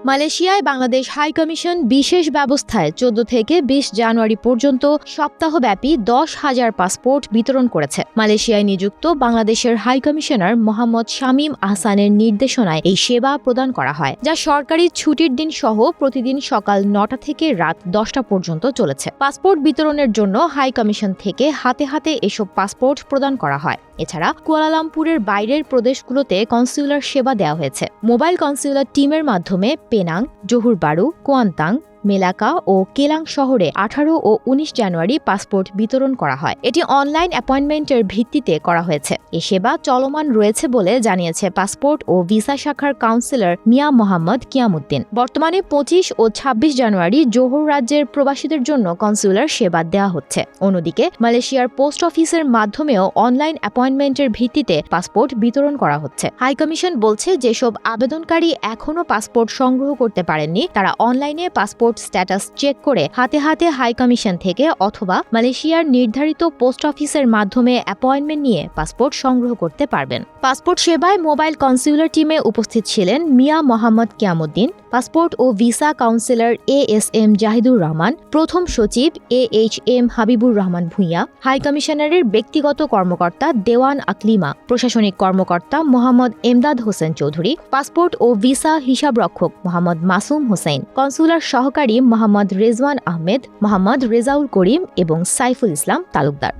মালয়েশিয়ায় বাংলাদেশ হাইকমিশন বিশেষ ব্যবস্থায় ১৪ থেকে ২০ জানুয়ারি পর্যন্ত সপ্তাহব্যাপী ১০,০০০ পাসপোর্ট বিতরণ করেছে। মালয়েশিয়ায় নিযুক্ত বাংলাদেশের হাইকমিশনার মোহাম্মদ শামীম আহসানের নির্দেশনায় এই সেবা প্রদান করা হয়, যা সরকারি ছুটির দিন সহ প্রতিদিন সকাল ৯টা থেকে রাত ১০টা পর্যন্ত চলেছে। পাসপোর্ট বিতরণের জন্য হাইকমিশন থেকে হাতে হাতে এসব পাসপোর্ট প্রদান করা হয়। এছাড়া কুয়ালালামপুরের বাইরের প্রদেশগুলোতে কনস্যুলার সেবা দেওয়া হয়েছে। মোবাইল কনস্যুলার টিমের মাধ্যমে পেনাং, জহুর বারু, কোয়ান্তাং, মেলাকা ও কেলাং শহরে ১৮ ও ১৯ জানুয়ারি পাসপোর্ট বিতরণ করা হয়। এটি অনলাইন অ্যাপয়েন্টমেন্টের ভিত্তিতে করা হয়েছে। এ সেবা চলমান রয়েছে বলে জানিয়েছে পাসপোর্ট ও ভিসা শাখার কাউন্সিলর মিয়া মোহাম্মদ কিয়ামুদ্দিন। বর্তমানে ২৫ ও ২৬ জানুয়ারি জোহর রাজ্যের প্রবাসীদের জন্য কনস্যুলার সেবা দেওয়া হচ্ছে। অন্যদিকে মালয়েশিয়ার পোস্ট অফিসের মাধ্যমেও অনলাইন অ্যাপয়েন্টমেন্টের ভিত্তিতে পাসপোর্ট বিতরণ করা হচ্ছে। হাইকমিশন বলছে, যেসব আবেদনকারী এখনও পাসপোর্ট সংগ্রহ করতে পারেননি তারা অনলাইনে পাসপোর্ট স্ট্যাটাস চেক করে হাতে হাতে হাইকমিশন থেকে অথবা মালয়েশিয়ার নির্ধারিত পোস্ট অফিসের মাধ্যমে অ্যাপয়েন্টমেন্ট নিয়ে পাসপোর্ট সংগ্রহ করতে পারবেন। পাসপোর্ট সেবায় মোবাইল কনস্যুলার টিমে উপস্থিত ছিলেন মিয়া মোহাম্মদ কিয়ামুদ্দিন, পাসপোর্ট ও visa counsellor ASM Zahidur Rahman, প্রথম সচিব AHM হাবিবুর রহমান ভূঁইয়া, হাইকমিশনারের ব্যক্তিগত কর্মকর্তা দেওয়ান আকলিমা, প্রশাসনিক কর্মকর্তা মোহাম্মদ এমদাদ হোসেন চৌধুরী, পাসপোর্ট ও ভিসা হিসাবরক্ষক মোহাম্মদ মাসুম হোসেন, কনস্যুলার সহকারী মোহাম্মদ রেজওয়ান আহমেদ, মোহাম্মদ রেজাউল করিম এবং সাইফুল ইসলাম তালুকদার।